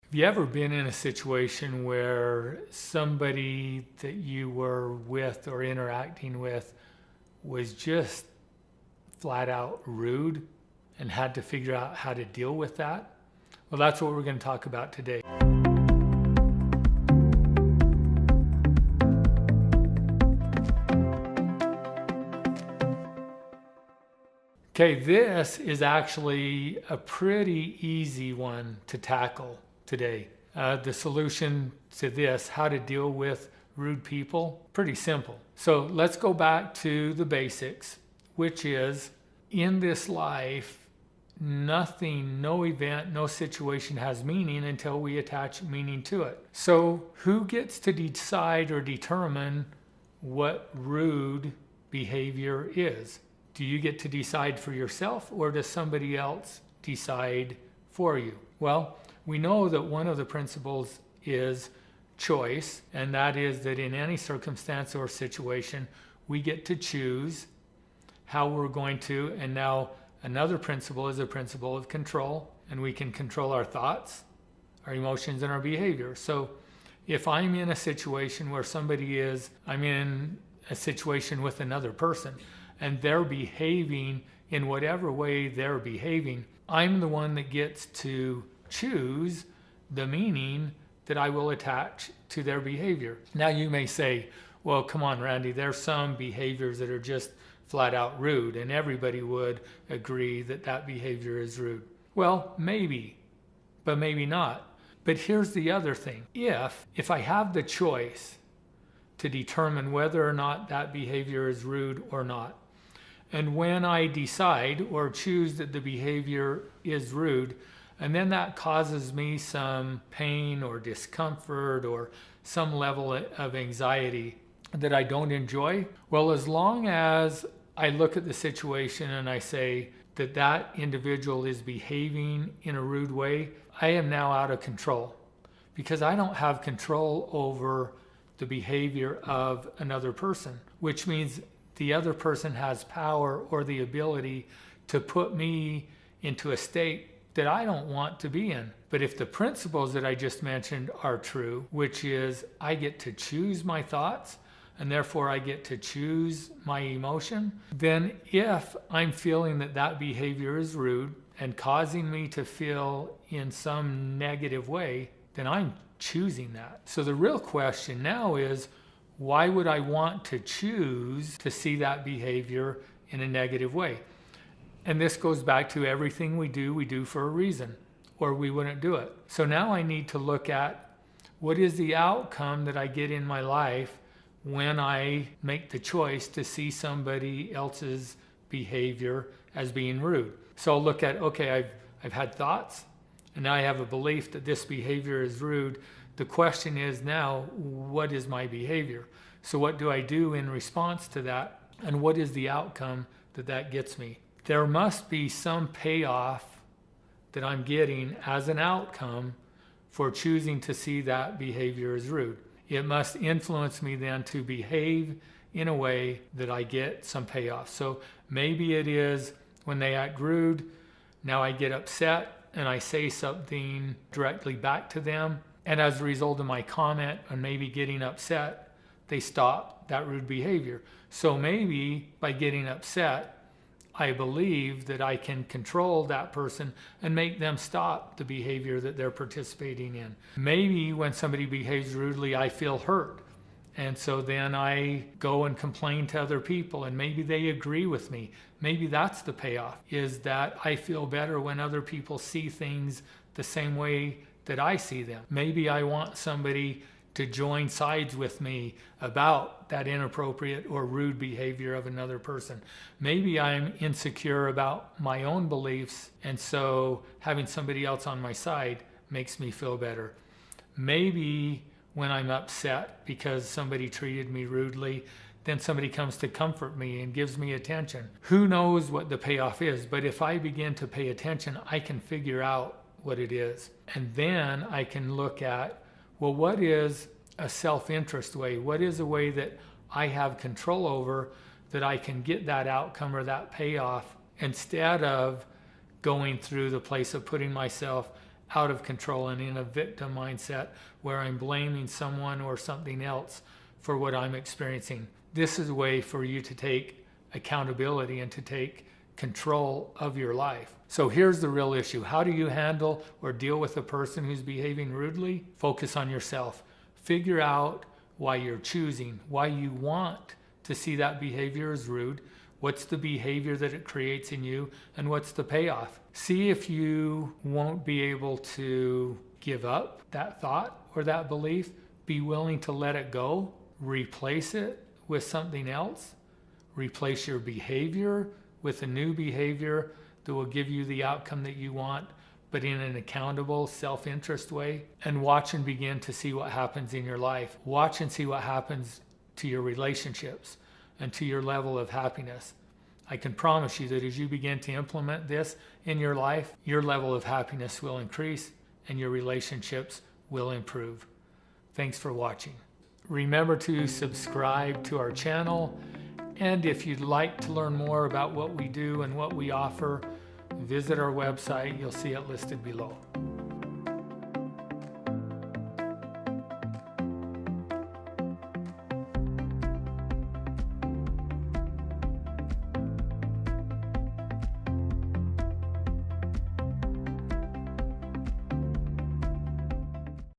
Have you ever been in a situation where somebody that you were with or interacting with was just flat out rude and had to figure out how to deal with that? Well, that's what we're going to talk about today. Okay, this is actually a pretty easy one to tackle today. The solution to this, how to deal with rude people, pretty simple. So let's go back to the basics, which is in this life, nothing, no event, no situation has meaning until we attach meaning to it. So who gets to decide or determine what rude behavior is? Do you get to decide for yourself, or does somebody else decide for you? Well, we know that one of the principles is choice, and that is that in any circumstance or situation, we get to choose how we're going to. And now another principle is a principle of control, and we can control our thoughts, our emotions, and our behavior. So if I'm in a situation where I'm in a situation with another person, and they're behaving in whatever way they're behaving, I'm the one that gets to choose the meaning that I will attach to their behavior. Now you may say, well, come on, Randy, there's some behaviors that are just flat out rude, and everybody would agree that that behavior is rude. Well, maybe, but maybe not. But here's the other thing. If I have the choice to determine whether or not that behavior is rude or not, and when I decide or choose that the behavior is rude, and then that causes me some pain or discomfort or some level of anxiety that I don't enjoy, well, as long as I look at the situation and I say that that individual is behaving in a rude way, I am now out of control, because I don't have control over the behavior of another person, which means the other person has power or the ability to put me into a state that I don't want to be in. But if the principles that I just mentioned are true, which is I get to choose my thoughts, and therefore I get to choose my emotion, then if I'm feeling that that behavior is rude and causing me to feel in some negative way, then I'm choosing that. So the real question now is, why would I want to choose to see that behavior in a negative way? And this goes back to everything we do for a reason, or we wouldn't do it. So now I need to look at what is the outcome that I get in my life when I make the choice to see somebody else's behavior as being rude. So I'll look at, okay, I've had thoughts, and now I have a belief that this behavior is rude. The question is now, what is my behavior? So what do I do in response to that? And what is the outcome that gets me? There must be some payoff that I'm getting as an outcome for choosing to see that behavior as rude. It must influence me then to behave in a way that I get some payoff. So maybe it is when they act rude, now I get upset and I say something directly back to them. And as a result of my comment and maybe getting upset, they stop that rude behavior. So maybe by getting upset, I believe that I can control that person and make them stop the behavior that they're participating in. Maybe when somebody behaves rudely, I feel hurt. And so then I go and complain to other people, and maybe they agree with me. Maybe that's the payoff, is that I feel better when other people see things the same way that I see them. Maybe I want somebody to join sides with me about that inappropriate or rude behavior of another person. Maybe I'm insecure about my own beliefs, and so having somebody else on my side makes me feel better. Maybe when I'm upset because somebody treated me rudely, then somebody comes to comfort me and gives me attention. Who knows what the payoff is, but if I begin to pay attention, I can figure out what it is. And then I can look at, well, what is a self-interest way? What is a way that I have control over that I can get that outcome or that payoff instead of going through the place of putting myself out of control and in a victim mindset where I'm blaming someone or something else for what I'm experiencing. This is a way for you to take accountability and to take control of your life. So here's the real issue. How do you handle or deal with a person who's behaving rudely? Focus on yourself. Figure out why you're choosing, why you want to see that behavior as rude. What's the behavior that it creates in you, and what's the payoff? See if you won't be able to give up that thought or that belief. Be willing to let it go. Replace it with something else. Replace your behavior with a new behavior that will give you the outcome that you want, but in an accountable, self-interest way. And watch and begin to see what happens in your life. Watch and see what happens to your relationships and to your level of happiness. I can promise you that as you begin to implement this in your life, your level of happiness will increase and your relationships will improve. Thanks for watching. Remember to subscribe to our channel, and if you'd like to learn more about what we do and what we offer, visit our website. You'll see it listed below.